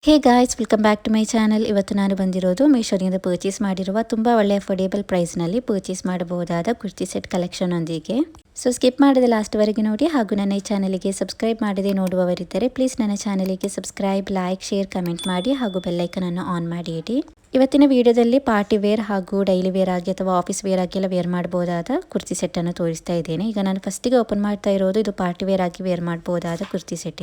Hey guys, welcome back to my channel. ಇವತ್ತು ನಾನು ಬಂದಿರೋದು ಮೀಶೋದಿಂದ ಪರ್ಚೇಸ್ ಮಾಡಿರುವ ತುಂಬ ಒಳ್ಳೆ ಅಫೋರ್ಡೇಬಲ್ ಪ್ರೈಸ್ನಲ್ಲಿ ಪರ್ಚೇಸ್ ಮಾಡಬಹುದಾದ ಕುರ್ತಿ ಸೆಟ್ ಕಲೆಕ್ಷನ್ ಒಂದಿಗೆ. ಸೊ ಸ್ಕಿಪ್ ಮಾಡದೆ ಲಾಸ್ಟ್ವರೆಗೆ ನೋಡಿ, ಹಾಗೂ ನನ್ನ ಈ ಚಾನಲಿಗೆ ಸಬ್ಸ್ಕ್ರೈಬ್ ಮಾಡದೆ ನೋಡುವವರಿದ್ದರೆ ಪ್ಲೀಸ್ ನನ್ನ ಚಾನಲಿಗೆ ಸಬ್ಸ್ಕ್ರೈಬ್, ಲೈಕ್, ಶೇರ್, ಕಮೆಂಟ್ ಮಾಡಿ ಹಾಗೂ ಬೆಲ್ಲೈಕನನ್ನು ಆನ್ ಮಾಡಿ ಇಡಿ. ಇವತ್ತಿನ ವಿಡಿಯೋದಲ್ಲಿ ಪಾರ್ಟಿ ವೇರ್ ಹಾಗೂ ಡೈಲಿ ವೇರ್ ಆಗಿ ಅಥವಾ ಆಫೀಸ್ ವೇರ್ ಆಗಿ ಎಲ್ಲ ವೇರ್ ಮಾಡಬಹುದಾದ ಕುರ್ತಿ ಸೆಟ್ ಅನ್ನು ತೋರಿಸ್ತಾ ಇದ್ದೇನೆ. ಈಗ ನಾನು ಫಸ್ಟಿಗೆ ಓಪನ್ ಮಾಡ್ತಾ ಇರೋದು ಇದು ಪಾರ್ಟಿ ವೇರ್ ಆಗಿ ವೇರ್ ಮಾಡಬಹುದಾದ ಕುರ್ತಿ ಸೆಟ್.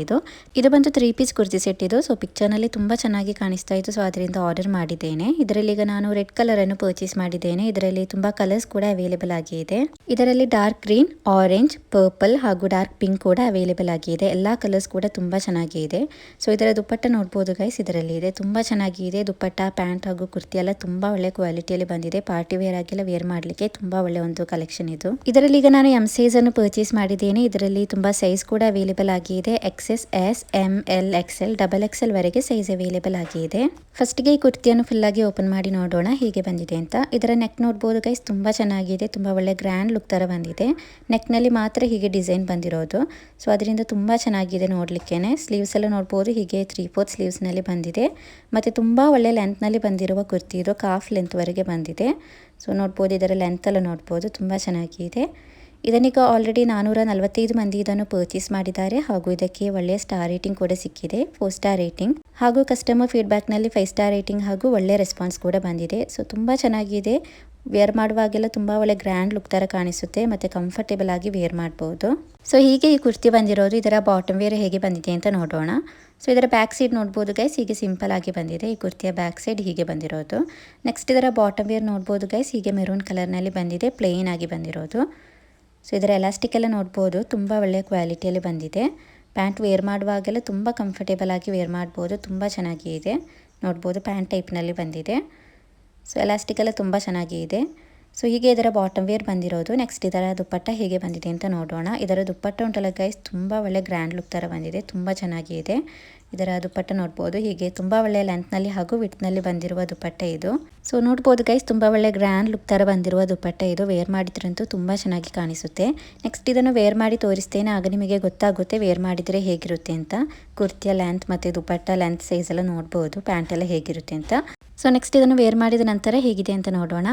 ಇದು ಬಂದು 3 ಪೀಸ್ ಕುರ್ತಿ ಸೆಟ್. ಸೊ ಪಿಕ್ಚರ್ನಲ್ಲಿ ತುಂಬಾ ಚೆನ್ನಾಗಿ ಕಾಣಿಸ್ತಾ ಇತ್ತು, ಸೊ ಅದರಿಂದ ಆರ್ಡರ್ ಮಾಡಿದ್ದೇನೆ. ಇದರಲ್ಲಿ ಈಗ ನಾನು ರೆಡ್ ಕಲರ್ ಅನ್ನು ಪರ್ಚೇಸ್ ಮಾಡಿದ್ದೇನೆ. ಇದರಲ್ಲಿ ತುಂಬಾ ಕಲರ್ಸ್ ಕೂಡ ಅವೈಲೇಬಲ್ ಆಗಿದೆ. ಇದರಲ್ಲಿ ಡಾರ್ಕ್ ಗ್ರೀನ್, ಆರೆಂಜ್, ಪರ್ಪಲ್ ಹಾಗೂ ಡಾರ್ಕ್ ಪಿಂಕ್ ಕೂಡ ಅವೈಲೇಬಲ್ ಆಗಿದೆ. ಎಲ್ಲಾ ಕಲರ್ಸ್ ಕೂಡ ತುಂಬಾ ಚೆನ್ನಾಗಿದೆ. ಸೊ ಇದರ ದುಪ್ಪಟ್ಟ ನೋಡಬಹುದು ಗೈಸ್, ಇದರಲ್ಲಿ ಇದೆ. ತುಂಬಾ ಚೆನ್ನಾಗಿದೆ ದುಪ್ಪಟ್ಟ, ಪ್ಯಾಂಟ್ ಹಾಗೂ ಕುರ್ತಿ ಎಲ್ಲ ತುಂಬಾ ಒಳ್ಳೆ ಕ್ವಾಲಿಟಿಯಲ್ಲಿ ಬಂದಿದೆ. ಪಾರ್ಟಿ ವೇರ್ ಆಗೆಲ್ಲ ವೇರ್ ಮಾಡಲಿಕ್ಕೆ ತುಂಬಾ ಒಳ್ಳೆ ಒಂದು ಕಲೆಕ್ಷನ್ ಇದು. ಇದರಲ್ಲಿ ಈಗ ನಾನು ಎಂ ಸೈಜ್ ಅನ್ನು ಪರ್ಚೇಸ್ ಮಾಡಿದ್ದೇನೆ. ಇದರಲ್ಲಿ ತುಂಬಾ ಸೈಜ್ ಕೂಡ ಅವೈಲೇಬಲ್ ಆಗಿದೆ. XS, S, M, L, XL, XXL ವರೆಗೆ ಸೈಜ್ ಅವೈಲೇಬಲ್ ಆಗಿದೆ. ಫಸ್ಟ್ ಗೆ ಈ ಕುರ್ತಿಯನ್ನು ಫುಲ್ ಆಗಿ ಓಪನ್ ಮಾಡಿ ನೋಡೋಣ ಹೇಗೆ ಬಂದಿದೆ ಅಂತ. ಇದರ ನೆಕ್ ನೋಡಬಹುದು ಗೈಸ್, ತುಂಬಾ ಚೆನ್ನಾಗಿದೆ. ತುಂಬಾ ಒಳ್ಳೆ ಗ್ರ್ಯಾಂಡ್ ಲುಕ್ ತರ ಬಂದಿದೆ. ನೆಕ್ ನಲ್ಲಿ ಮಾತ್ರ ಹೀಗೆ ಡಿಸೈನ್ ಬಂದಿರೋದು, ಸೊ ಅದರಿಂದ ತುಂಬಾ ಚೆನ್ನಾಗಿದೆ ನೋಡ್ಲಿಕ್ಕೆನೆ. ಸ್ಲೀವ್ಸ್ ಎಲ್ಲ ನೋಡಬಹುದು, ಹೀಗೆ 3/4 ಸ್ಲೀವ್ಸ್ ನಲ್ಲಿ ಬಂದಿದೆ. ಮತ್ತೆ ತುಂಬಾ ಒಳ್ಳೆ ಲೆಂತ್ ನಲ್ಲಿ ಬಂದಿರುವ ಕುರ್ತಿ ಇದು. ಕಾಫ್ ಲೆಂತ್ ವರೆಗೆ ಬಂದಿದೆ. ಸೊ ನೋಡಬಹುದು, ಇದರ ಲೆಂತ್ ಎಲ್ಲ ನೋಡಬಹುದು, ತುಂಬಾ ಚೆನ್ನಾಗಿದೆ. ಇದನ್ನೀಗ ಆಲ್ರೆಡಿ 445 ಮಂದಿ ಇದನ್ನು ಪರ್ಚೇಸ್ ಮಾಡಿದ್ದಾರೆ ಹಾಗೂ ಇದಕ್ಕೆ ಒಳ್ಳೆಯ ಸ್ಟಾರ್ ರೇಟಿಂಗ್ ಕೂಡ ಸಿಕ್ಕಿದೆ, 4 ಸ್ಟಾರ್ ರೇಟಿಂಗ್. ಹಾಗೂ ಕಸ್ಟಮರ್ ಫೀಡ್ಬ್ಯಾಕ್ ನಲ್ಲಿ 5 ಸ್ಟಾರ್ ರೇಟಿಂಗ್ ಹಾಗೂ ಒಳ್ಳೆ ರೆಸ್ಪಾನ್ಸ್ ಕೂಡ ಬಂದಿದೆ. ಸೊ ತುಂಬಾ ಚೆನ್ನಾಗಿದೆ. ವೇರ್ ಮಾಡುವಾಗೆಲ್ಲ ತುಂಬಾ ಒಳ್ಳೆ ಗ್ರ್ಯಾಂಡ್ ಲುಕ್ ತರ ಕಾಣಿಸುತ್ತೆ, ಮತ್ತೆ ಕಂಫರ್ಟೇಬಲ್ ಆಗಿ ವೇರ್ ಮಾಡಬಹುದು. ಸೊ ಹೀಗೆ ಈ ಕುರ್ತಿ ಬಂದಿರೋದು. ಇದರ ಬಾಟಮ್ ವೇರ್ ಹೇಗೆ ಬಂದಿದೆ ಅಂತ ನೋಡೋಣ. ಸೊ ಇದರ ಬ್ಯಾಕ್ ಸೈಡ್ ನೋಡಬಹುದು ಗೈಸ್, ಹೀಗೆ ಸಿಂಪಲ್ ಆಗಿ ಬಂದಿದೆ. ಈ ಕುರ್ತಿಯ ಬ್ಯಾಕ್ ಸೈಡ್ ಹೀಗೆ ಬಂದಿರೋದು. ನೆಕ್ಸ್ಟ್ ಇದರ ಬಾಟಮ್ ವೇರ್ ನೋಡಬಹುದು ಗೈಸ್, ಹೀಗೆ ಮೆರೂನ್ ಕಲರ್ ನಲ್ಲಿ ಬಂದಿದೆ, ಪ್ಲೇನ್ ಆಗಿ ಬಂದಿರೋದು. ಸೊ ಇದರ ಎಲಾಸ್ಟಿಕ್ ಎಲ್ಲ ನೋಡಬಹುದು, ತುಂಬಾ ಒಳ್ಳೆ ಕ್ವಾಲಿಟಿಯಲ್ಲಿ ಬಂದಿದೆ. ಪ್ಯಾಂಟ್ ವೇರ್ ಮಾಡುವಾಗೆಲ್ಲ ತುಂಬಾ ಕಂಫರ್ಟೇಬಲ್ ಆಗಿ ವೇರ್ ಮಾಡಬಹುದು, ತುಂಬಾ ಚೆನ್ನಾಗಿದೆ. ನೋಡಬಹುದು ಪ್ಯಾಂಟ್ ಟೈಪ್ ನಲ್ಲಿ ಬಂದಿದೆ. ಸೊ ಎಲಾಸ್ಟಿಕ್ ಎಲ್ಲ ತುಂಬಾ ಚೆನ್ನಾಗಿದೆ. ಸೊ ಹೀಗೆ ಇದರ ಬಾಟಮ್ ವೇರ್ ಬಂದಿರೋದು. ನೆಕ್ಸ್ಟ್ ಇದರ ದುಪ್ಪಟ್ಟ ಹೇಗೆ ಬಂದಿದೆ ಅಂತ ನೋಡೋಣ. ಇದರ ದುಪ್ಪಟ್ಟ ಉಂಟಲ್ಲ ಗೈಸ್, ತುಂಬಾ ಒಳ್ಳೆ ಗ್ರ್ಯಾಂಡ್ ಲುಕ್ ತರ ಬಂದಿದೆ, ತುಂಬಾ ಚೆನ್ನಾಗಿದೆ. ಇದರ ದುಪ್ಪಟ್ಟ ನೋಡಬಹುದು, ಹೀಗೆ ತುಂಬಾ ಒಳ್ಳೆ ಲೆಂತ್ ನಲ್ಲಿ ಹಾಗೂ ವಿಡ್ತ್ ನಲ್ಲಿ ಬಂದಿರುವ ದುಪ್ಪಟ್ಟ ಇದು. ಸೊ ನೋಡಬಹುದು ಗೈಸ್, ತುಂಬಾ ಒಳ್ಳೆ ಗ್ರ್ಯಾಂಡ್ ಲುಕ್ ತರ ಬಂದಿರುವ ದುಪ್ಪಟ್ಟ ಇದು. ವೇರ್ ಮಾಡಿದ್ರಂತೂ ತುಂಬಾ ಚೆನ್ನಾಗಿ ಕಾಣಿಸುತ್ತೆ. ನೆಕ್ಸ್ಟ್ ಇದನ್ನು ವೇರ್ ಮಾಡಿ ತೋರಿಸ್ತೇನೆ, ಆಗ ನಿಮಗೆ ಗೊತ್ತಾಗುತ್ತೆ ವೇರ್ ಮಾಡಿದ್ರೆ ಹೇಗಿರುತ್ತೆ ಅಂತ. ಕುರ್ತಿಯ ಲೆಂತ್ ಮತ್ತೆ ದುಪ್ಪಟ್ಟ ಲೆಂತ್ ಸೈಜ್ ಎಲ್ಲ ನೋಡಬಹುದು, ಪ್ಯಾಂಟ್ ಎಲ್ಲ ಹೇಗಿರುತ್ತೆ ಅಂತ. ಸೊ ನೆಕ್ಸ್ಟ್ ಇದನ್ನು ವೇರ್ ಮಾಡಿದ ನಂತರ ಹೇಗಿದೆ ಅಂತ ನೋಡೋಣ.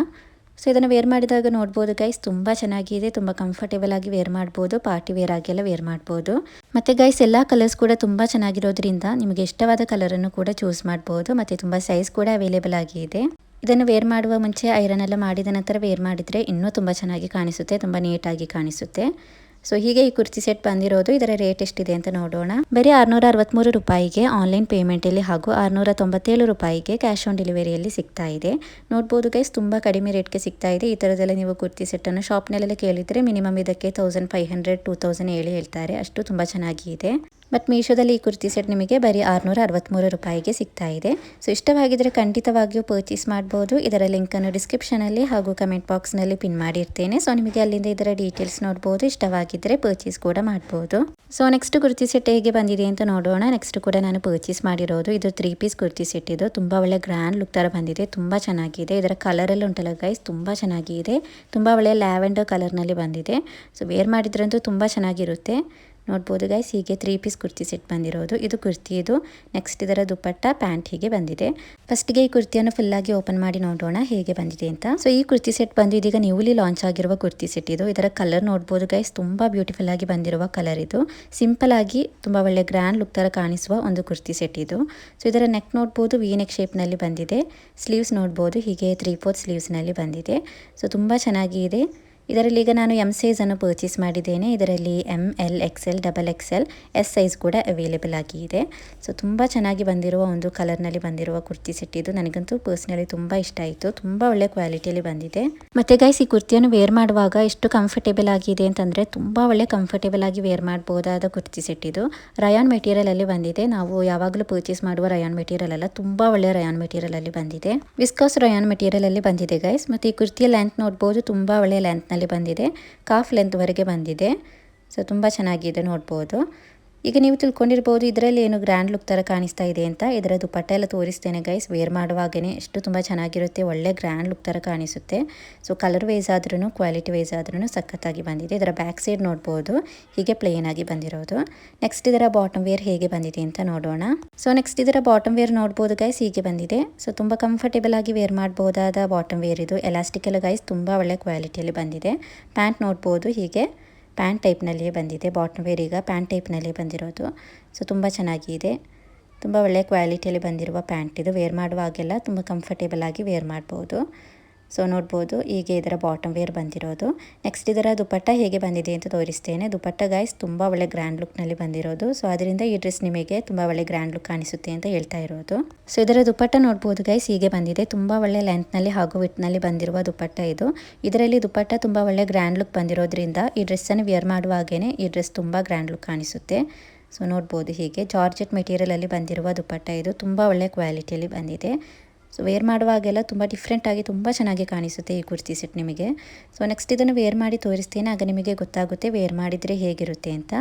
ಸೊ ಇದನ್ನು ವೇರ್ ಮಾಡಿದಾಗ ನೋಡ್ಬೋದು ಗೈಸ್, ತುಂಬ ಚೆನ್ನಾಗಿದೆ. ತುಂಬ ಕಂಫರ್ಟೇಬಲ್ ಆಗಿ ವೇರ್ ಮಾಡ್ಬೋದು, ಪಾರ್ಟಿ ವೇರ್ ಆಗೆಲ್ಲ ವೇರ್ ಮಾಡ್ಬೋದು. ಮತ್ತು ಗೈಸ್ ಎಲ್ಲ ಕಲರ್ಸ್ ಕೂಡ ತುಂಬ ಚೆನ್ನಾಗಿರೋದ್ರಿಂದ ನಿಮಗೆ ಇಷ್ಟವಾದ ಕಲರನ್ನು ಕೂಡ ಚೂಸ್ ಮಾಡ್ಬೋದು. ಮತ್ತು ತುಂಬ ಸೈಜ್ ಕೂಡ ಅವೈಲೇಬಲ್ ಆಗಿದೆ. ಇದನ್ನು ವೇರ್ ಮಾಡುವ ಮುಂಚೆ ಐರನ್ ಎಲ್ಲ ಮಾಡಿದ ನಂತರ ವೇರ್ ಮಾಡಿದರೆ ಇನ್ನೂ ತುಂಬ ಚೆನ್ನಾಗಿ ಕಾಣಿಸುತ್ತೆ, ತುಂಬ ನೀಟಾಗಿ ಕಾಣಿಸುತ್ತೆ. ಸೊ ಹೀಗೆ ಈ ಕುರ್ತಿ ಸೆಟ್ ಬಂದಿರೋದು. ಇದರ ರೇಟ್ ಎಷ್ಟಿದೆ ಅಂತ ನೋಡೋಣ. ಬರೀ 663 ರೂಪಾಯಿಗೆ ಆನ್ಲೈನ್ ಪೇಮೆಂಟಲ್ಲಿ ಹಾಗೂ 697 ರೂಪಾಯಿಗೆ ಕ್ಯಾಶ್ ಆನ್ ಡೆಲಿವರಿಯಲ್ಲಿ ಸಿಗ್ತಾ ಇದೆ. ನೋಡ್ಬೋದು ಗೈಸ್, ತುಂಬ ಕಡಿಮೆ ರೇಟ್ಗೆ ಸಿಗ್ತಾ ಇದೆ. ಈ ಥರದೆಲ್ಲ ನೀವು ಕುರ್ತಿ ಸೆಟ್ಟನ್ನು ಶಾಪ್ನಲ್ಲೆಲ್ಲ ಕೇಳಿದರೆ ಮಿನಿಮಮ್ ಇದಕ್ಕೆ 1500 2000 ಹೇಳಿ ಹೇಳ್ತಾರೆ, ಅಷ್ಟು ತುಂಬ ಚೆನ್ನಾಗಿದೆ. ಬಟ್ ಮೀಶೋದಲ್ಲಿ ಈ ಕುರ್ತಿ ಸೆಟ್ ನಿಮಗೆ ಬರೀ 663 ರೂಪಾಯಿಗೆ ಸಿಗ್ತಾ ಇದೆ. ಸೊ ಇಷ್ಟವಾಗಿದ್ದರೆ ಖಂಡಿತವಾಗಿಯೂ ಪರ್ಚೇಸ್ ಮಾಡ್ಬೋದು. ಇದರ ಲಿಂಕನ್ನು ಡಿಸ್ಕ್ರಿಪ್ಷನಲ್ಲಿ ಹಾಗೂ ಕಮೆಂಟ್ ಬಾಕ್ಸ್ನಲ್ಲಿ ಪಿನ್ ಮಾಡಿರ್ತೇನೆ. ಸೊ ನಿಮಗೆ ಅಲ್ಲಿಂದ ಇದರ ಡೀಟೇಲ್ಸ್ ನೋಡ್ಬೋದು, ಇಷ್ಟವಾಗಿದ್ದರೆ ಪರ್ಚೇಸ್ ಕೂಡ ಮಾಡ್ಬೋದು. ಸೊ ನೆಕ್ಸ್ಟ್ ಕುರ್ತಿ ಸೆಟ್ ಹೇಗೆ ಬಂದಿದೆ ಅಂತ ನೋಡೋಣ. ನೆಕ್ಸ್ಟ್ ಕೂಡ ನಾನು ಪರ್ಚೇಸ್ ಮಾಡಿರೋದು ಇದು 3 ಪೀಸ್ ಕುರ್ತಿ ಸೆಟ್. ಇದು ತುಂಬ ಒಳ್ಳೆ ಗ್ರ್ಯಾಂಡ್ ಲುಕ್ ಥರ ಬಂದಿದೆ, ತುಂಬ ಚೆನ್ನಾಗಿದೆ. ಇದರ ಕಲರೆಲ್ಲ ಉಂಟಲ್ಲ ಗೈಸ್, ತುಂಬ ಚೆನ್ನಾಗಿದೆ. ತುಂಬ ಒಳ್ಳೆಯ ಲ್ಯಾವೆಂಡರ್ ಕಲರ್ನಲ್ಲಿ ಬಂದಿದೆ. ಸೊ ವೇರ್ ಮಾಡಿದ್ರಂತೂ ತುಂಬ ಚೆನ್ನಾಗಿರುತ್ತೆ. ನೋಡ್ಬೋದು ಗೈಸ್, ಹೀಗೆ 3 ಪೀಸ್ ಕುರ್ತಿ ಸೆಟ್ ಬಂದಿರೋದು. ಇದು ಕುರ್ತಿ ಇದು. ನೆಕ್ಸ್ಟ್ ಇದರ ದುಪ್ಪಟ್ಟ, ಪ್ಯಾಂಟ್ ಹೀಗೆ ಬಂದಿದೆ. ಫಸ್ಟ್ಗೆ ಈ ಕುರ್ತಿಯನ್ನು ಫುಲ್ ಆಗಿ ಓಪನ್ ಮಾಡಿ ನೋಡೋಣ ಹೇಗೆ ಬಂದಿದೆ ಅಂತ. ಸೊ ಈ ಕುರ್ತಿ ಸೆಟ್ ಬಂದು ಇದೀಗ ನ್ಯೂಲಿ ಲಾಂಚ್ ಆಗಿರುವ ಕುರ್ತಿ ಸೆಟ್ ಇದು. ಇದರ ಕಲರ್ ನೋಡ್ಬೋದು ಗೈಸ್, ತುಂಬಾ ಬ್ಯೂಟಿಫುಲ್ ಆಗಿ ಬಂದಿರುವ ಕಲರ್ ಇದು. ಸಿಂಪಲ್ ಆಗಿ ತುಂಬಾ ಒಳ್ಳೆ ಗ್ರ್ಯಾಂಡ್ ಲುಕ್ ತರ ಕಾಣಿಸುವ ಒಂದು ಕುರ್ತಿ ಸೆಟ್ ಇದು. ಸೊ ಇದರ ನೆಕ್ ನೋಡ್ಬೋದು, ವಿ ನೆಕ್ ಶೇಪ್ ನಲ್ಲಿ ಬಂದಿದೆ. ಸ್ಲೀವ್ಸ್ ನೋಡ್ಬೋದು, ಹೀಗೆ 3/4 ಸ್ಲೀವ್ಸ್ ನಲ್ಲಿ ಬಂದಿದೆ. ಸೊ ತುಂಬಾ ಚೆನ್ನಾಗಿದೆ. ಇದರಲ್ಲಿ ಈಗ ನಾನು ಎಂ ಸೈಜ್ ಅನ್ನು ಪರ್ಚೇಸ್ ಮಾಡಿದ್ದೇನೆ. ಇದರಲ್ಲಿ M, L, XL, XXL, S size ಕೂಡ ಅವೈಲೇಬಲ್ ಆಗಿದೆ. ಸೊ ತುಂಬ ಚೆನ್ನಾಗಿ ಬಂದಿರುವ ಒಂದು ಕಲರ್ನಲ್ಲಿ ಬಂದಿರುವ ಕುರ್ತಿ ಸೆಟ್ ಇದು. ನನಗಂತೂ ಪರ್ಸ್ನಲಿ ತುಂಬ ಇಷ್ಟ ಆಯಿತು, ತುಂಬ ಒಳ್ಳೆ ಕ್ವಾಲಿಟಿಯಲ್ಲಿ ಬಂದಿದೆ. ಮತ್ತು ಗೈಸ್, ಈ ಕುರ್ತಿಯನ್ನು ವೇರ್ ಮಾಡುವಾಗ ಎಷ್ಟು ಕಂಫರ್ಟೇಬಲ್ ಆಗಿದೆ ಅಂತಂದರೆ ತುಂಬ ಒಳ್ಳೆ ಕಂಫರ್ಟೇಬಲ್ ಆಗಿ ವೇರ್ ಮಾಡಬಹುದಾದ ಕುರ್ತಿ ಸೆಟ್ ಇದು. ರಯಾನ್ ಮೆಟೀರಿಯಲಲ್ಲಿ ಬಂದಿದೆ. ನಾವು ಯಾವಾಗಲೂ ಪರ್ಚೇಸ್ ಮಾಡುವ ರಯಾನ್ ಮೆಟೀರಿಯಲ್ ಅಲ್ಲ, ತುಂಬ ಒಳ್ಳೆ ರಯಾನ್ ಮೆಟೀರಿಯಲಲ್ಲಿ ಬಂದಿದೆ. ವಿಸ್ಕಾಸ್ ರಯಾನ್ ಮೆಟೀರಿಯಲಲ್ಲಿ ಬಂದಿದೆ ಗೈಸ್. ಮತ್ತು ಈ ಕುರ್ತಿಯ ಲೆಂತ್ ನೋಡ್ಬೋದು, ತುಂಬ ಒಳ್ಳೆ ಲೆಂತ್ ನಲ್ಲಿ ಬಂದಿದೆ. ಕಾಫ್ ಲೆಂತ್ ವರೆಗೆ ಬಂದಿದೆ. ಸೊ ತುಂಬ ಚೆನ್ನಾಗಿದೆ ನೋಡ್ಬೋದು. ಈಗ ನೀವು ತಿಳ್ಕೊಂಡಿರ್ಬೋದು ಇದರಲ್ಲಿ ಏನು ಗ್ರ್ಯಾಂಡ್ ಲುಕ್ ಥರ ಕಾಣಿಸ್ತಾ ಇದೆ ಅಂತ. ಇದರ ದುಪಟ್ಟ ಎಲ್ಲ ತೋರಿಸ್ತೇನೆ ಗೈಸ್. ವೇರ್ ಮಾಡುವಾಗೇ ಎಷ್ಟು ತುಂಬ ಚೆನ್ನಾಗಿರುತ್ತೆ, ಒಳ್ಳೆ ಗ್ರ್ಯಾಂಡ್ ಲುಕ್ ಥರ ಕಾಣಿಸುತ್ತೆ. ಸೊ ಕಲರ್ ವೈಸ್ ಆದ್ರೂ ಕ್ವಾಲಿಟಿ ವೈಸ್ ಆದ್ರೂ ಸಖತ್ತಾಗಿ ಬಂದಿದೆ. ಇದರ ಬ್ಯಾಕ್ ಸೈಡ್ ನೋಡ್ಬೋದು ಹೀಗೆ ಪ್ಲೇನ್ ಆಗಿ ಬಂದಿರೋದು. ನೆಕ್ಸ್ಟ್ ಇದರ ಬಾಟಮ್ ವೇರ್ ಹೇಗೆ ಬಂದಿದೆ ಅಂತ ನೋಡೋಣ. ಸೊ ನೆಕ್ಸ್ಟ್ ಇದರ ಬಾಟಮ್ ವೇರ್ ನೋಡ್ಬೋದು ಗೈಸ್, ಹೀಗೆ ಬಂದಿದೆ. ಸೊ ತುಂಬ ಕಂಫರ್ಟೇಬಲ್ ಆಗಿ ವೇರ್ ಮಾಡಬಹುದಾದ ಬಾಟಮ್ ವೇರ್ ಇದು. ಎಲಾಸ್ಟಿಕ್ ಎಲ್ಲ ಗೈಸ್ ತುಂಬ ಒಳ್ಳೆ ಕ್ವಾಲಿಟಿಯಲ್ಲಿ ಬಂದಿದೆ. ಪ್ಯಾಂಟ್ ನೋಡ್ಬೋದು ಹೀಗೆ ಪ್ಯಾಂಟ್ ಟೈಪ್ನಲ್ಲಿಯೇ ಬಂದಿದೆ. ಬಾಟಮ್ ವೇರ್ ಈಗ ಪ್ಯಾಂಟ್ ಟೈಪ್ನಲ್ಲಿಯೇ ಬಂದಿರೋದು. ಸೊ ತುಂಬ ಚೆನ್ನಾಗಿದೆ, ತುಂಬ ಒಳ್ಳೆಯ ಕ್ವಾಲಿಟಿಯಲ್ಲಿ ಬಂದಿರುವ ಪ್ಯಾಂಟ್ ಇದು. ವೇರ್ ಮಾಡುವಾಗೆಲ್ಲ ತುಂಬ ಕಂಫರ್ಟೇಬಲ್ ಆಗಿ ವೇರ್ ಮಾಡ್ಬೋದು. ಸೊ ನೋಡ್ಬೋದು ಹೀಗೆ ಇದರ ಬಾಟಮ್ ವೇರ್ ಬಂದಿರೋದು. ನೆಕ್ಸ್ಟ್ ಇದರ ದುಪಟ್ಟ ಹೇಗೆ ಬಂದಿದೆ ಅಂತ ತೋರಿಸ್ತೇನೆ. ದುಪಟ್ಟ ಗೈಸ್ ತುಂಬ ಒಳ್ಳೆ ಗ್ರ್ಯಾಂಡ್ ಲುಕ್ನಲ್ಲಿ ಬಂದಿರೋದು. ಸೊ ಅದರಿಂದ ಈ ಡ್ರೆಸ್ ನಿಮಗೆ ತುಂಬ ಒಳ್ಳೆ ಗ್ರ್ಯಾಂಡ್ ಲುಕ್ ಕಾಣಿಸುತ್ತೆ ಅಂತ ಹೇಳ್ತಾ ಇರೋದು. ಸೊ ಇದರ ದುಪಟ್ಟ ನೋಡ್ಬೋದು ಗೈಸ್, ಹೀಗೆ ಬಂದಿದೆ. ತುಂಬ ಒಳ್ಳೆ ಲೆಂತ್ನಲ್ಲಿ ಹಾಗೂ ವಿಡ್ತ್ನಲ್ಲಿ ಬಂದಿರುವ ದುಪಟ್ಟ ಇದು. ಇದರಲ್ಲಿ ದುಪಟ್ಟ ತುಂಬ ಒಳ್ಳೆ ಗ್ರ್ಯಾಂಡ್ ಲುಕ್ ಬಂದಿರೋದ್ರಿಂದ ಈ ಡ್ರೆಸ್ಸನ್ನು ವೇರ್ ಮಾಡುವಾಗೇ ಈ ಡ್ರೆಸ್ ತುಂಬ ಗ್ರ್ಯಾಂಡ್ ಲುಕ್ ಕಾಣಿಸುತ್ತೆ. ಸೊ ನೋಡ್ಬೋದು ಹೀಗೆ ಜಾರ್ಜೆಟ್ ಮೆಟೀರಿಯಲಲ್ಲಿ ಬಂದಿರುವ ದುಪಟ್ಟ ಇದು. ತುಂಬ ಒಳ್ಳೆ ಕ್ವಾಲಿಟಿಯಲ್ಲಿ ಬಂದಿದೆ. ಸೊ ವೇರ್ ಮಾಡುವಾಗೆಲ್ಲ ತುಂಬ ಡಿಫ್ರೆಂಟಾಗಿ ತುಂಬ ಚೆನ್ನಾಗಿ ಕಾಣಿಸುತ್ತೆ ಈ ಕುರ್ತಿ ಸೆಟ್ ನಿಮಗೆ. ಸೊ ನೆಕ್ಸ್ಟ್ ಇದನ್ನು ವೇರ್ ಮಾಡಿ ತೋರಿಸ್ತೇನೆ, ಆಗ ನಿಮಗೆ ಗೊತ್ತಾಗುತ್ತೆ ವೇರ್ ಮಾಡಿದರೆ ಹೇಗಿರುತ್ತೆ ಅಂತ.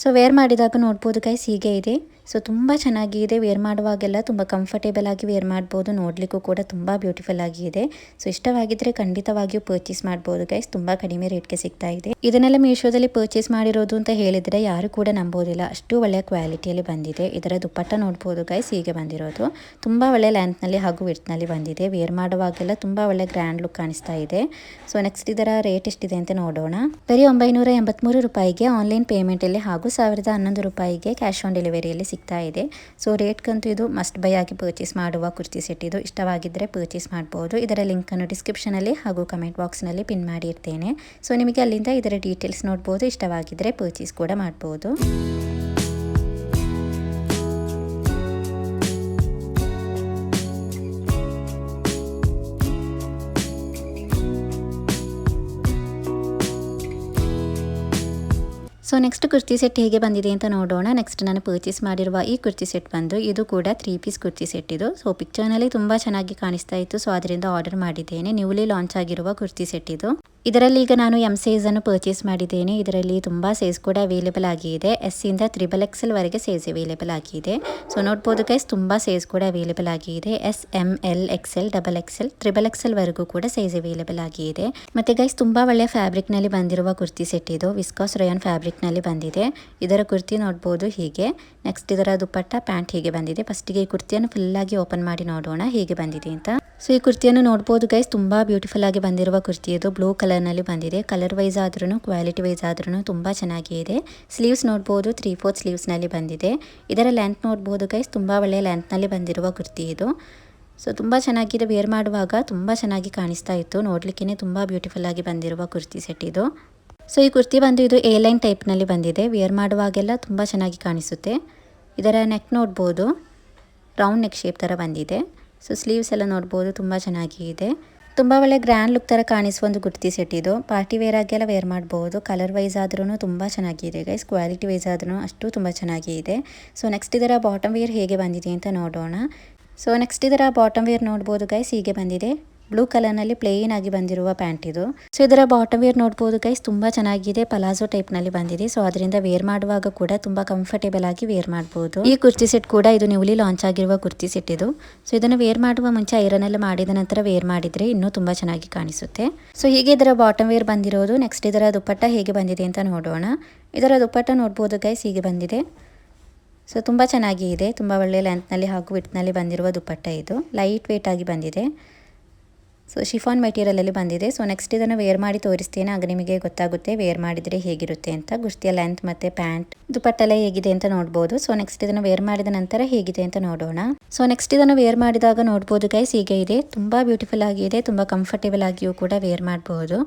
ಸೊ ವೇರ್ ಮಾಡಿದಾಗ ನೋಡ್ಬೋದು ಗೈಸ್ ಹೀಗೆ ಇದೆ. ಸೊ ತುಂಬ ಚೆನ್ನಾಗಿದೆ, ವೇರ್ ಮಾಡುವಾಗೆಲ್ಲ ತುಂಬ ಕಂಫರ್ಟೇಬಲ್ ಆಗಿ ವೇರ್ ಮಾಡ್ಬೋದು. ನೋಡಲಿಕ್ಕೂ ಕೂಡ ತುಂಬ ಬ್ಯೂಟಿಫುಲ್ ಆಗಿ ಇದೆ. ಸೊ ಇಷ್ಟವಾಗಿದ್ದರೆ ಖಂಡಿತವಾಗಿಯೂ ಪರ್ಚೇಸ್ ಮಾಡ್ಬೋದು ಗೈಸ್, ತುಂಬ ಕಡಿಮೆ ರೇಟ್ಗೆ ಸಿಗ್ತಾ ಇದೆ. ಇದನ್ನೆಲ್ಲ ಮೀಶೋದಲ್ಲಿ ಪರ್ಚೇಸ್ ಮಾಡಿರೋದು ಅಂತ ಹೇಳಿದರೆ ಯಾರು ಕೂಡ ನಂಬೋದಿಲ್ಲ, ಅಷ್ಟು ಒಳ್ಳೆಯ ಕ್ವಾಲಿಟಿಯಲ್ಲಿ ಬಂದಿದೆ. ಇದರ ದುಪಟ್ಟ ನೋಡ್ಬೋದು ಗೈಸ್, ಹೀಗೆ ಬಂದಿರೋದು. ತುಂಬ ಒಳ್ಳೆ ಲೆಂತ್ನಲ್ಲಿ ಹಾಗೂ ವಿಡ್ತ್ನಲ್ಲಿ ಬಂದಿದೆ. ವೇರ್ ಮಾಡುವಾಗೆಲ್ಲ ತುಂಬ ಒಳ್ಳೆ ಗ್ರ್ಯಾಂಡ್ ಲುಕ್ ಕಾಣಿಸ್ತಾ ಇದೆ. ಸೊ ನೆಕ್ಸ್ಟ್ ಇದರ ರೇಟ್ ಎಷ್ಟಿದೆ ಅಂತ ನೋಡೋಣ. ಬರೀ 983 ರೂಪಾಯಿಗೆ ಆನ್ಲೈನ್ ಪೇಮೆಂಟಲ್ಲಿ ಹಾಗೂ 1011 ರೂಪಾಯಿಗೆ ಕ್ಯಾಶ್ ಆನ್ ಡೆಲಿವರಿಯಲ್ಲಿ ಸಿಗ್ತಾ ಇದೆ. ಸೊ ರೇಟ್ಗಂತೂ ಇದು ಮಸ್ಟ್ ಬೈ ಆಗಿ ಪರ್ಚೇಸ್ ಮಾಡುವ ಕುರ್ತಿ ಸೆಟ್ ಇದು. ಇಷ್ಟವಾಗಿದ್ದರೆ ಪರ್ಚೇಸ್ ಮಾಡ್ಬೋದು. ಇದರ ಲಿಂಕನ್ನು ಡಿಸ್ಕ್ರಿಪ್ಷನಲ್ಲಿ ಹಾಗೂ ಕಮೆಂಟ್ ಬಾಕ್ಸ್ನಲ್ಲಿ ಪಿನ್ ಮಾಡಿರ್ತೇನೆ. ಸೊ ನಿಮಗೆ ಅಲ್ಲಿಂದ ಇದರ ಡೀಟೇಲ್ಸ್ ನೋಡ್ಬೋದು. ಇಷ್ಟವಾಗಿದ್ದರೆ ಪರ್ಚೇಸ್ ಕೂಡ ಮಾಡ್ಬೋದು. ಸೊ ನೆಕ್ಸ್ಟ್ ಕುರ್ತಿ ಸೆಟ್ ಹೇಗೆ ಬಂದಿದೆ ಅಂತ ನೋಡೋಣ. ನೆಕ್ಸ್ಟ್ ನಾನು ಪರ್ಚೇಸ್ ಮಾಡಿರುವ ಈ ಕುರ್ತಿ ಸೆಟ್ ಬಂದು ಇದು ಕೂಡ 3 ಪೀಸ್ ಕುರ್ತಿ ಸೆಟ್ ಇದು. ಸೊ ಪಿಕ್ಚರ್ನಲ್ಲಿ ತುಂಬ ಚೆನ್ನಾಗಿ ಕಾಣಿಸ್ತಾ ಇತ್ತು, ಸೊ ಅದರಿಂದ ಆರ್ಡರ್ ಮಾಡಿದ್ದೇನೆ. ನ್ಯೂಲಿ ಲಾಂಚ್ ಆಗಿರುವ ಕುರ್ತಿ ಸೆಟ್ ಇದು. ಇದರಲ್ಲಿ ಈಗ ನಾನು ಎಂ ಸೈಜನ್ನು ಪರ್ಚೇಸ್ ಮಾಡಿದ್ದೇನೆ. ಇದರಲ್ಲಿ ತುಂಬ ಸೈಜ್ ಕೂಡ ಅವೈಲೇಬಲ್ ಆಗಿದೆ. ಎಸ್ ಇಂದ XXL ವರೆಗೆ ಸೈಜ್ ಅವೈಲೇಬಲ್ ಆಗಿದೆ. ಸೊ ನೋಡ್ಬೋದು ಗೈಸ್, ತುಂಬ ಸೈಜ್ ಕೂಡ ಅವೈಲೇಬಲ್ ಆಗಿದೆ. S, M, L, XL, XXL, XXL ವರೆಗೂ ಕೂಡ ಸೈಜ್ ಅವೈಲೇಬಲ್ ಆಗಿದೆ. ಮತ್ತೆ ಗೈಸ್ ತುಂಬ ಒಳ್ಳೆಯ ಫ್ಯಾಬ್ರಿಕ್ನಲ್ಲಿ ಬಂದಿರುವ ಕುರ್ತಿ ಸೆಟ್ ಇದು. ವಿಸ್ಕಾಸ್ ರಯಾನ್ ಫ್ಯಾಬ್ರಿಕ್ನಲ್ಲಿ ಬಂದಿದೆ. ಇದರ ಕುರ್ತಿ ನೋಡ್ಬೋದು ಹೀಗೆ. ನೆಕ್ಸ್ಟ್ ಇದರ ದುಪಟ್ಟ ಪ್ಯಾಂಟ್ ಹೀಗೆ ಬಂದಿದೆ. ಫಸ್ಟಿಗೆ ಈ ಕುರ್ತಿಯನ್ನು ಫುಲ್ ಆಗಿ ಓಪನ್ ಮಾಡಿ ನೋಡೋಣ ಹೇಗೆ ಬಂದಿದೆ ಅಂತ. ಸೊ ಈ ಕುರ್ತಿಯನ್ನು ನೋಡ್ಬೋದು ಗೈಸ್, ತುಂಬ ಬ್ಯೂಟಿಫುಲ್ ಆಗಿ ಬಂದಿರುವ ಕುರ್ತಿ ಇದು. ಬ್ಲೂ ಕಲರ್ನಲ್ಲಿ ಬಂದಿದೆ. ಕಲರ್ ವೈಸ್ ಆದ್ರೂ ಕ್ವಾಲಿಟಿ ವೈಸ್ ಆದ್ರೂ ತುಂಬ ಚೆನ್ನಾಗಿದೆ. ಸ್ಲೀವ್ಸ್ ನೋಡ್ಬೋದು 3/4 ಸ್ಲೀವ್ಸ್ನಲ್ಲಿ ಬಂದಿದೆ. ಇದರ ಲೆಂತ್ ನೋಡ್ಬೋದು ಗೈಸ್, ತುಂಬ ಒಳ್ಳೆಯ ಲೆಂತ್ನಲ್ಲಿ ಬಂದಿರುವ ಕುರ್ತಿ ಇದು. ಸೊ ತುಂಬ ಚೆನ್ನಾಗಿದೆ, ವೇರ್ ಮಾಡುವಾಗ ತುಂಬ ಚೆನ್ನಾಗಿ ಕಾಣಿಸ್ತಾ ಇತ್ತು. ನೋಡಲಿಕ್ಕೆ ತುಂಬ ಬ್ಯೂಟಿಫುಲ್ ಆಗಿ ಬಂದಿರುವ ಕುರ್ತಿ ಸೆಟ್ ಇದು. ಸೊ ಈ ಕುರ್ತಿ ಬಂದು ಇದು ಎ ಲೈನ್ ಟೈಪ್ನಲ್ಲಿ ಬಂದಿದೆ. ವೇರ್ ಮಾಡುವಾಗೆಲ್ಲ ತುಂಬ ಚೆನ್ನಾಗಿ ಕಾಣಿಸುತ್ತೆ. ಇದರ ನೆಕ್ ನೋಡ್ಬೋದು ರೌಂಡ್ ನೆಕ್ ಶೇಪ್ ಥರ ಬಂದಿದೆ. ಸೊ ಸ್ಲೀವ್ಸ್ ಎಲ್ಲ ನೋಡ್ಬೋದು ತುಂಬ ಚೆನ್ನಾಗಿದೆ. ತುಂಬ ಒಳ್ಳೆ ಗ್ರ್ಯಾಂಡ್ ಲುಕ್ ಥರ ಕಾಣಿಸುವ ಒಂದು ಕುರ್ತಿ ಸೆಟ್ ಇದು. ಪಾರ್ಟಿ ವೇರ್ ಆಗೆಲ್ಲ ವೇರ್ ಮಾಡ್ಬೋದು. ಕಲರ್ ವೈಸ್ ಆದ್ರೂ ತುಂಬ ಚೆನ್ನಾಗಿದೆ ಗೈಸ್, ಕ್ವಾಲಿಟಿ ವೈಸ್ ಆದ್ರೂ ಅಷ್ಟು ತುಂಬ ಚೆನ್ನಾಗಿದೆ. ಸೊ ನೆಕ್ಸ್ಟ್ ಇದರ ಬಾಟಮ್ ವೇರ್ ಹೇಗೆ ಬಂದಿದೆ ಅಂತ ನೋಡೋಣ. ಸೊ ನೆಕ್ಸ್ಟ್ ಇದರ ಬಾಟಮ್ ವೇರ್ ನೋಡ್ಬೋದು ಗೈಸ್, ಹೀಗೆ ಬಂದಿದೆ. ಬ್ಲೂ ಕಲರ್ನಲ್ಲಿ ಪ್ಲೇನ್ ಆಗಿ ಬಂದಿರುವ ಪ್ಯಾಂಟ್ ಇದು. ಸೊ ಇದರ ಬಾಟಮ್ ವೇರ್ ನೋಡ್ಬೋದು ಗೈಸ್, ತುಂಬ ಚೆನ್ನಾಗಿದೆ. ಪಲಾಜೋ ಟೈಪ್ನಲ್ಲಿ ಬಂದಿದೆ. ಸೊ ಅದರಿಂದ ವೇರ್ ಮಾಡುವಾಗ ಕೂಡ ತುಂಬ ಕಂಫರ್ಟೇಬಲ್ ಆಗಿ ವೇರ್ ಮಾಡ್ಬೋದು. ಈ ಕುರ್ತಿ ಸೆಟ್ ಕೂಡ ಇದು ನ್ಯೂಲಿ ಲಾಂಚ್ ಆಗಿರುವ ಕುರ್ತಿ ಸೆಟ್ ಇದು. ಸೊ ಇದನ್ನು ವೇರ್ ಮಾಡುವ ಮುಂಚೆ ಐರನ್ ಎಲ್ಲ ಮಾಡಿದ ನಂತರ ವೇರ್ ಮಾಡಿದರೆ ಇನ್ನೂ ತುಂಬ ಚೆನ್ನಾಗಿ ಕಾಣಿಸುತ್ತೆ. ಸೊ ಹೀಗೆ ಇದರ ಬಾಟಮ್ ವೇರ್ ಬಂದಿರೋದು. ನೆಕ್ಸ್ಟ್ ಇದರ ದುಪಟ್ಟ ಹೇಗೆ ಬಂದಿದೆ ಅಂತ ನೋಡೋಣ. ಇದರ ದುಪಟ್ಟ ನೋಡ್ಬೋದು ಗೈಸ್, ಹೀಗೆ ಬಂದಿದೆ. ಸೊ ತುಂಬ ಚೆನ್ನಾಗಿದೆ. ತುಂಬ ಒಳ್ಳೆ ಲೆಂತ್ನಲ್ಲಿ ಹಾಗೂ ವಿಡ್ತ್ನಲ್ಲಿ ಬಂದಿರುವ ದುಪಟ್ಟ ಇದು. ಲೈಟ್ ವೇಟ್ ಆಗಿ ಬಂದಿದೆ. ಸೊ ಶಿಫಾನ್ ಮೆಟೀರಿಯಲಲ್ಲಿ ಬಂದಿದೆ. ಸೊ ನೆಕ್ಸ್ಟ್ ಇದನ್ನು ವೇರ್ ಮಾಡಿ ತೋರಿಸ್ತೇನೆ, ಆಗ ನಿಮಗೆ ಗೊತ್ತಾಗುತ್ತೆ ವೇರ್ ಮಾಡಿದರೆ ಹೇಗಿರುತ್ತೆ ಅಂತ. ಕುರ್ತಿಯ ಲೆಂತ್ ಮತ್ತು ಪ್ಯಾಂಟ್ ದುಪಟ್ಟೆಲ್ಲ ಹೇಗಿದೆ ಅಂತ ನೋಡ್ಬೋದು. ಸೊ ನೆಕ್ಸ್ಟ್ ಇದನ್ನು ವೇರ್ ಮಾಡಿದ ನಂತರ ಹೇಗಿದೆ ಅಂತ ನೋಡೋಣ. ಸೊ ನೆಕ್ಸ್ಟ್ ಇದನ್ನು ವೇರ್ ಮಾಡಿದಾಗ ನೋಡ್ಬೋದು ಗೈಸ್, ಹೀಗೆ ಇದೆ. ತುಂಬ ಬ್ಯೂಟಿಫುಲ್ ಆಗಿದೆ, ತುಂಬ ಕಂಫರ್ಟೇಬಲ್ ಆಗಿಯೂ ಕೂಡ ವೇರ್ ಮಾಡಬಹುದು.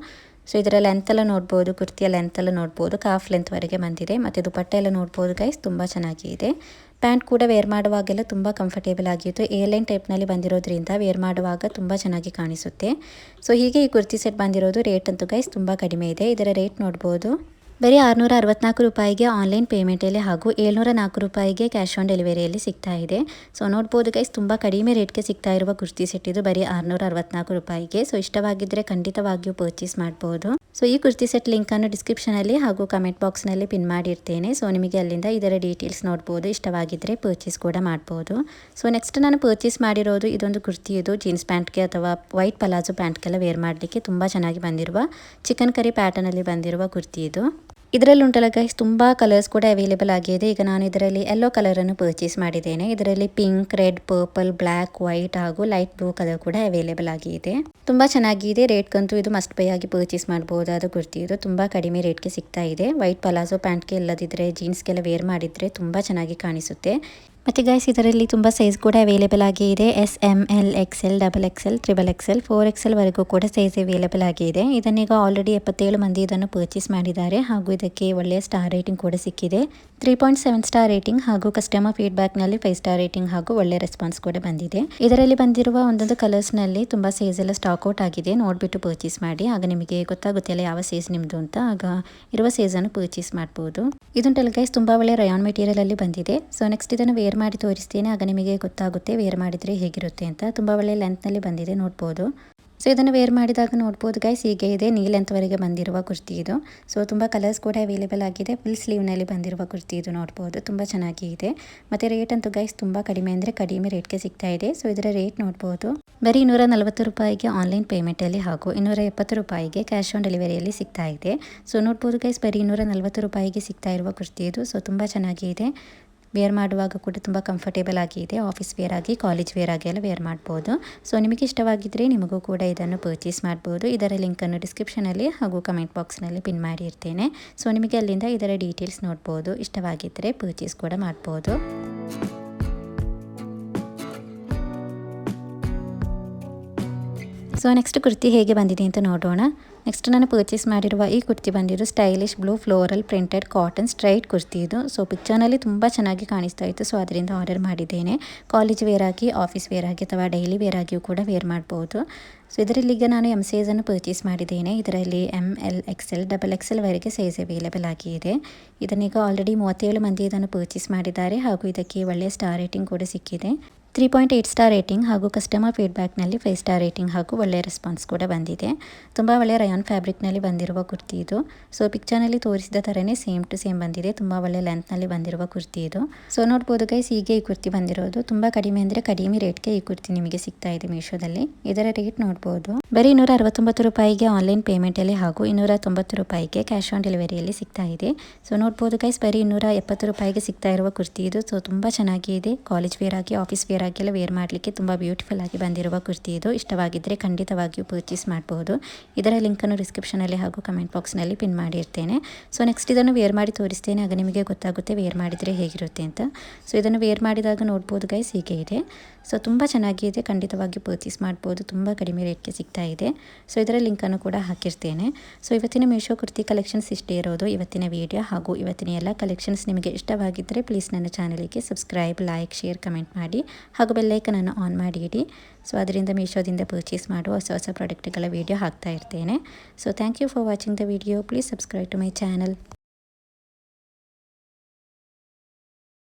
ಸೊ ಇದರ ಲೆಂತ್ ಎಲ್ಲ ನೋಡ್ಬೋದು, ಕುರ್ತಿಯ ಲೆಂತ್ ಎಲ್ಲ ನೋಡ್ಬೋದು, ಕಾಫ್ ಲೆಂತ್ವರೆಗೆ ಬಂದಿದೆ. ಮತ್ತು ದುಪಟ್ಟೆ ಎಲ್ಲ ನೋಡ್ಬೋದು ಗೈಸ್, ತುಂಬ ಚೆನ್ನಾಗಿದೆ. ಪ್ಯಾಂಟ್ ಕೂಡ ವೇರ್ ಮಾಡುವಾಗೆಲ್ಲ ತುಂಬ ಕಂಫರ್ಟೇಬಲ್ ಆಗಿತ್ತು. ಎ ಲೈನ್ ಟೈಪ್ನಲ್ಲಿ ಬಂದಿರೋದ್ರಿಂದ ವೇರ್ ಮಾಡುವಾಗ ತುಂಬ ಚೆನ್ನಾಗಿ ಕಾಣಿಸುತ್ತೆ. ಸೊ ಹೀಗೆ ಈ ಕುರ್ತಿ ಸೆಟ್ ಬಂದಿರೋದು. ರೇಟ್ ಅಂತೂ ಗೈಸ್ ತುಂಬ ಕಡಿಮೆ ಇದೆ. ಇದರ ರೇಟ್ ನೋಡ್ಬೋದು. ಬರೀ 664 ರೂಪಾಯಿಗೆ ಆನ್ಲೈನ್ ಪೇಮೆಂಟಲ್ಲಿ ಹಾಗೂ 704 ರೂಪಾಯಿಗೆ ಕ್ಯಾಶ್ ಆನ್ ಡೆಲಿವರಿಯಲ್ಲಿ ಸಿಗ್ತಾ ಇದೆ. ಸೊ ನೋಡ್ಬೋದು ಗೈಸ್, ತುಂಬ ಕಡಿಮೆ ರೇಟ್ಗೆ ಸಿಗ್ತಾ ಇರುವ ಕುರ್ತಿ ಸೆಟ್ ಇದು ಬರೀ 664 ರೂಪಾಯಿಗೆ. ಸೊ ಇಷ್ಟವಾಗಿದ್ದರೆ ಖಂಡಿತವಾಗಿಯೂ ಪರ್ಚೇಸ್ ಮಾಡ್ಬೋದು. ಸೊ ಈ ಕುರ್ತಿ ಸೆಟ್ ಲಿಂಕನ್ನು ಡಿಸ್ಕ್ರಿಪ್ಷನಲ್ಲಿ ಹಾಗೂ ಕಮೆಂಟ್ ಬಾಕ್ಸ್ನಲ್ಲಿ ಪಿನ್ ಮಾಡಿರ್ತೇನೆ. ಸೊ ನಿಮಗೆ ಅಲ್ಲಿಂದ ಇದರ ಡೀಟೇಲ್ಸ್ ನೋಡ್ಬೋದು. ಇಷ್ಟವಾಗಿದ್ದರೆ ಪರ್ಚೇಸ್ ಕೂಡ ಮಾಡ್ಬೋದು. ಸೊ ನೆಕ್ಸ್ಟ್ ನಾನು ಪರ್ಚೇಸ್ ಮಾಡಿರೋದು ಇದೊಂದು ಕುರ್ತಿ. ಇದು ಜೀನ್ಸ್ ಪ್ಯಾಂಟ್ಗೆ ಅಥವಾ ವೈಟ್ ಪಲಾಜೋ ಪ್ಯಾಂಟ್ಗೆಲ್ಲ ವೇರ್ ಮಾಡಲಿಕ್ಕೆ ತುಂಬ ಚೆನ್ನಾಗಿ ಬಂದಿರುವ ಚಿಕನ್ ಕರಿ ಪ್ಯಾಟರ್ನಲ್ಲಿ ಬಂದಿರುವ ಕುರ್ತಿ ಇದು. ಇದರಲ್ಲಿ ಉಂಟಲ್ಲ ಗೈಸ್, ತುಂಬ ಕಲರ್ಸ್ ಕೂಡ ಅವೈಲೇಬಲ್ ಆಗಿದೆ. ಈಗ ನಾನು ಇದರಲ್ಲಿ ಯೆಲ್ಲೋ ಕಲರನ್ನು ಪರ್ಚೇಸ್ ಮಾಡಿದ್ದೇನೆ. ಇದರಲ್ಲಿ pink, red, purple, black, white ಹಾಗೂ ಲೈಟ್ ಬ್ಲೂ ಕಲರ್ ಕೂಡ ಅವೈಲೇಬಲ್ ಆಗಿದೆ. ತುಂಬ ಚೆನ್ನಾಗಿದೆ. ರೇಟ್ಗಂತೂ ಇದು ಮಸ್ಟ್ ಬೈ ಆಗಿ ಪರ್ಚೇಸ್ ಮಾಡಬಹುದಾದ ಕುರ್ತಿ. ಇದು ತುಂಬ ಕಡಿಮೆ ರೇಟ್ಗೆ ಸಿಗ್ತಾ ಇದೆ. ವೈಟ್ ಪಲಾಜೋ ಪ್ಯಾಂಟ್ಗೆ ಇಲ್ಲದಿದ್ದರೆ ಜೀನ್ಸ್ಗೆಲ್ಲ ವೇರ್ ಮಾಡಿದರೆ ತುಂಬ ಚೆನ್ನಾಗಿ ಕಾಣಿಸುತ್ತೆ. ಮತ್ತು ಗೈಸ್, ಇದರಲ್ಲಿ ತುಂಬ ಸೈಜ್ ಕೂಡ ಅವೈಲೇಬಲ್ ಆಗಿದೆ. S, M, L, XL, XXL, XXL, 4XL ವರೆಗೂ ಕೂಡ ಸೈಜ್ ಅವೈಲೇಬಲ್ ಆಗಿದೆ. ಇದನ್ನೀಗ ಆಲ್ರೆಡಿ 77 ಮಂದಿ ಇದನ್ನು ಪರ್ಚೇಸ್ ಮಾಡಿದ್ದಾರೆ ಹಾಗೂ ಇದಕ್ಕೆ ಒಳ್ಳೆಯ ಸ್ಟಾರ್ ರೇಟಿಂಗ್ ಕೂಡ ಸಿಕ್ಕಿದೆ. 3.7 ಸ್ಟಾರ್ ರೇಟಿಂಗ್ ಹಾಗೂ ಕಸ್ಟಮರ್ ಫೀಡ್ಬ್ಯಾಕ್ನಲ್ಲಿ 5 ಸ್ಟಾರ್ ರೇಟಿಂಗ್ ಹಾಗೂ ಒಳ್ಳೆ ರೆಸ್ಪಾನ್ಸ್ ಕೂಡ ಬಂದಿದೆ. ಇದರಲ್ಲಿ ಬಂದಿರುವ ಒಂದೊಂದು ಕಲರ್ಸ್ನಲ್ಲಿ ತುಂಬ ಸೈಜ್ ಎಲ್ಲ ಸ್ಟಾಕ್ ಔಟ್ ಆಗಿದೆ. ನೋಡಿಬಿಟ್ಟು ಪರ್ಚೇಸ್ ಮಾಡಿ, ಆಗ ನಿಮಗೆ ಗೊತ್ತಾಗುತ್ತಿಲ್ಲ ಯಾವ ಸೈಜ್ ನಿಮ್ಮದು ಅಂತ. ಆಗ ಇರುವ ಸೈಜನ್ನು ಪರ್ಚೇಸ್ ಮಾಡ್ಬೋದು. ಇದುಂಟಲ್ಲ ಗೈಸ್, ತುಂಬ ಒಳ್ಳೆ ರಯಾನ್ ಮೆಟೀರಿಯಲ್ ಅಲ್ಲಿ ಬಂದಿದೆ. ಸೊ ನೆಕ್ಸ್ಟ್ ಇದನ್ನು ವೇರ್ ಮಾಡಿ ತೋರಿಸ್ತೇನೆ, ಆಗ ನಿಮಗೆ ಗೊತ್ತಾಗುತ್ತೆ ವೇರ್ ಮಾಡಿದರೆ ಹೇಗಿರುತ್ತೆ ಅಂತ. ತುಂಬ ಒಳ್ಳೆ ಲೆಂತ್ನಲ್ಲಿ ಬಂದಿದೆ, ನೋಡ್ಬೋದು. ಸೊ ಇದನ್ನು ವೇರ್ ಮಾಡಿದಾಗ ನೋಡ್ಬೋದು ಗೈಸ್, ಹೀಗೆ ಇದೆ. ನೀ ಲೆಂತ್ವರೆಗೆ ಬಂದಿರುವ ಕುರ್ತಿ ಇದು. ಸೊ ತುಂಬ ಕಲರ್ಸ್ ಕೂಡ ಅವೈಲೇಬಲ್ ಆಗಿದೆ. ಫುಲ್ ಸ್ಲೀವ್ನಲ್ಲಿ ಬಂದಿರುವ ಕುರ್ತಿ ಇದು, ನೋಡ್ಬೋದು. ತುಂಬ ಚೆನ್ನಾಗಿ ಇದೆ. ಮತ್ತು ರೇಟ್ ಅಂತೂ ಗೈಸ್ ತುಂಬ ಕಡಿಮೆ ಅಂದರೆ ಕಡಿಮೆ ರೇಟ್ಗೆ ಸಿಗ್ತಾ ಇದೆ. ಸೊ ಇದರ ರೇಟ್ ನೋಡ್ಬೋದು. ಬರೀ 240 ರೂಪಾಯಿಗೆ ಆನ್ಲೈನ್ ಪೇಮೆಂಟಲ್ಲಿ ಹಾಗೂ 270 ರೂಪಾಯಿಗೆ ಕ್ಯಾಶ್ ಆನ್ ಡೆಲಿವರಿಯಲ್ಲಿ ಸಿಗ್ತಾ ಇದೆ. ಸೊ ನೋಡ್ಬೋದು ಗೈಸ್, ಬರೀ 240 ರೂಪಾಯಿಗೆ ಸಿಗ್ತಾ ಇರುವ ಕುರ್ತಿ ಇದು. ಸೊ ತುಂಬ ಚೆನ್ನಾಗಿ ಇದೆ. ವೇರ್ ಮಾಡುವಾಗ ಕೂಡ ತುಂಬ ಕಂಫರ್ಟೇಬಲ್ ಆಗಿದೆ. ಆಫೀಸ್ ವೇರ್ ಆಗಿ, ಕಾಲೇಜ್ ವೇರ್ ಆಗಿ ಎಲ್ಲ ವೇರ್ ಮಾಡ್ಬೋದು. ಸೊ ನಿಮಗೆ ಇಷ್ಟವಾಗಿದ್ದರೆ ನಿಮಗೂ ಕೂಡ ಇದನ್ನು ಪರ್ಚೇಸ್ ಮಾಡ್ಬೋದು. ಇದರ ಲಿಂಕನ್ನು ಡಿಸ್ಕ್ರಿಪ್ಷನಲ್ಲಿ ಹಾಗೂ ಕಮೆಂಟ್ ಬಾಕ್ಸ್ನಲ್ಲಿ ಪಿನ್ ಮಾಡಿರ್ತೇನೆ. ಸೊ ನಿಮಗೆ ಅಲ್ಲಿಂದ ಇದರ ಡೀಟೇಲ್ಸ್ ನೋಡ್ಬೋದು. ಇಷ್ಟವಾಗಿದ್ದರೆ ಪರ್ಚೇಸ್ ಕೂಡ ಮಾಡ್ಬೋದು. ಸೊ ನೆಕ್ಸ್ಟ್ ಕುರ್ತಿ ಹೇಗೆ ಬಂದಿದೆ ಅಂತ ನೋಡೋಣ. ನೆಕ್ಸ್ಟ್ ನಾನು ಪರ್ಚೇಸ್ ಮಾಡಿರುವ ಈ ಕುರ್ತಿ ಬಂದಿದ್ದು stylish blue floral printed cotton straight kurti ಇದು. ಸೊ ಪಿಕ್ಚರ್ನಲ್ಲಿ ತುಂಬ ಚೆನ್ನಾಗಿ ಕಾಣಿಸ್ತಾ ಇತ್ತು. ಸೊ ಅದರಿಂದ ಆರ್ಡರ್ ಮಾಡಿದ್ದೇನೆ. ಕಾಲೇಜ್ ವೇರ್ ಆಗಿ, ಆಫೀಸ್ ವೇರ್ ಆಗಿ ಅಥವಾ ಡೈಲಿ ವೇರ್ ಆಗಿಯೂ ಕೂಡ ವೇರ್ ಮಾಡ್ಬೋದು. ಸೊ ಇದರಲ್ಲಿ ಈಗ ನಾನು ಎಮ್ ಸೈಜನ್ನು ಪರ್ಚೇಸ್ ಮಾಡಿದ್ದೇನೆ. ಇದರಲ್ಲಿ ML, XL, XXL ವರೆಗೆ ಸೈಜ್ ಅವೈಲೇಬಲ್ ಆಗಿದೆ. ಇದನ್ನೀಗ ಆಲ್ರೆಡಿ 37 ಮಂದಿ ಇದನ್ನು ಪರ್ಚೇಸ್ ಮಾಡಿದ್ದಾರೆ ಹಾಗೂ ಇದಕ್ಕೆ ಒಳ್ಳೆಯ ಸ್ಟಾರ್ ರೇಟಿಂಗ್ ಕೂಡ ಸಿಕ್ಕಿದೆ. 3.8 ಸ್ಟಾರ್ ರೇಟಿಂಗ್ ಹಾಗೂ ಕಸ್ಟಮರ್ ಫೀಡ್ಬ್ಯಾಕ್ನಲ್ಲಿ 5 ಸ್ಟಾರ್ ರೇಟಿಂಗ್ ಹಾಗೂ ಒಳ್ಳೆಯ ರೆಸ್ಪಾನ್ಸ್ ಕೂಡ ಬಂದಿದೆ. ತುಂಬ ಒಳ್ಳೆಯ ರಯಾನ್ ಫ್ಯಾಬ್ರಿಕ್ನಲ್ಲಿ ಬಂದಿರುವ ಕುರ್ತಿ ಇದು. ಸೊ ಪಿಕ್ಚರ್ನಲ್ಲಿ ತೋರಿಸಿದ ಥರನೇ ಸೇಮ್ ಟು ಸೇಮ್ ಬಂದಿದೆ. ತುಂಬ ಒಳ್ಳೆಯ ಲೆಂತ್ನಲ್ಲಿ ಬಂದಿರುವ ಕುರ್ತಿ ಇದು. ಸೊ ನೋಡ್ಬೋದು ಗೈಸ್, ಹೀಗೆ ಈ ಕುರ್ತಿ ಬಂದಿರೋದು. ತುಂಬ ಕಡಿಮೆ ಅಂದರೆ ಕಡಿಮೆ ರೇಟ್ಗೆ ಈ ಕುರ್ತಿ ನಿಮಗೆ ಸಿಗ್ತಾ ಇದೆ ಮೀಶೋದಲ್ಲಿ. ಇದರ ರೇಟ್ ನೋಡ್ಬೋದು. ಬರೀ 269 ರೂಪಾಯಿಗೆ ಆನ್ಲೈನ್ ಪೇಮೆಂಟಲ್ಲಿ ಹಾಗೂ 290 ರೂಪಾಯಿಗೆ ಕ್ಯಾಶ್ ಆನ್ ಡೆಲಿವರಿಯಲ್ಲಿ ಸಿಗ್ತಾ ಇದೆ. ಸೊ ನೋಡ್ಬೋದು ಗೈಸ್, ಬರೀ 270 ರೂಪಾಯಿಗೆ ಸಿಗ್ತಾ ಇರುವ ಕುರ್ತಿ ಇದು. ಸೊ ತುಂಬ ಚೆನ್ನಾಗಿದೆ. ಕಾಲೇಜ್ ವೇರ್ ಆಗಿ, ಆಫೀಸ್ ವೇರ್ ಆಗೆಲ್ಲ ವೇರ್ ಮಾಡಲಿಕ್ಕೆ ತುಂಬ ಬ್ಯೂಟಿಫುಲ್ ಆಗಿ ಬಂದಿರುವ ಕುರ್ತಿ ಇದು. ಇಷ್ಟವಾಗಿದ್ದರೆ ಖಂಡಿತವಾಗಿಯೂ ಪರ್ಚೇಸ್ ಮಾಡ್ಬೋದು. ಇದರ ಲಿಂಕನ್ನು ಡಿಸ್ಕ್ರಿಪ್ಷನಲ್ಲಿ ಹಾಗೂ ಕಮೆಂಟ್ ಬಾಕ್ಸ್ನಲ್ಲಿ ಪಿನ್ ಮಾಡಿರ್ತೇನೆ. ಸೊ ನೆಕ್ಸ್ಟ್ ಇದನ್ನು ವೇರ್ ಮಾಡಿ ತೋರಿಸ್ತೇನೆ, ಆಗ ನಿಮಗೆ ಗೊತ್ತಾಗುತ್ತೆ ವೇರ್ ಮಾಡಿದರೆ ಹೇಗಿರುತ್ತೆ ಅಂತ. ಸೊ ಇದನ್ನು ವೇರ್ ಮಾಡಿದಾಗ ನೋಡ್ಬೋದು ಗೈಸ್, ಹೀಗೆ ಇದೆ. ಸೊ ತುಂಬ ಚೆನ್ನಾಗಿದೆ. ಖಂಡಿತವಾಗಿಯೂ ಪರ್ಚೇಸ್ ಮಾಡ್ಬೋದು. ತುಂಬ ಕಡಿಮೆ ರೇಟ್ಗೆ ಸಿಗ್ತಾ ಇದೆ. ಸೊ ಇದರ ಲಿಂಕನ್ನು ಕೂಡ ಹಾಕಿರ್ತೇನೆ. ಸೊ ಇವತ್ತಿನ ಮೀಶೋ ಕುರ್ತಿ ಕಲೆಕ್ಷನ್ಸ್ ಇಷ್ಟೇ ಇರೋದು ಇವತ್ತಿನ ವಿಡಿಯೋ. ಹಾಗೂ ಇವತ್ತಿನ ಎಲ್ಲ ಕಲೆಕ್ಷನ್ಸ್ ನಿಮಗೆ ಇಷ್ಟವಾಗಿದ್ದರೆ ಪ್ಲೀಸ್ ನನ್ನ ಚಾನಲಿಗೆ ಸಬ್ಸ್ಕ್ರೈಬ್, ಲೈಕ್, ಶೇರ್, ಕಮೆಂಟ್ ಮಾಡಿ ಹಾಗೂ ಬೆಲ್ಲೈಕನನ್ನು ಆನ್ ಮಾಡಿ ಇಡಿ. ಸೊ ಅದರಿಂದ ಮೀಶೋದಿಂದ ಪರ್ಚೇಸ್ ಮಾಡುವ ಹೊಸ ಪ್ರಾಡಕ್ಟ್ಗಳ ವಿಡಿಯೋ ಹಾಕ್ತಾ ಇರ್ತೇನೆ. So thank you for watching the video. Please subscribe to my channel.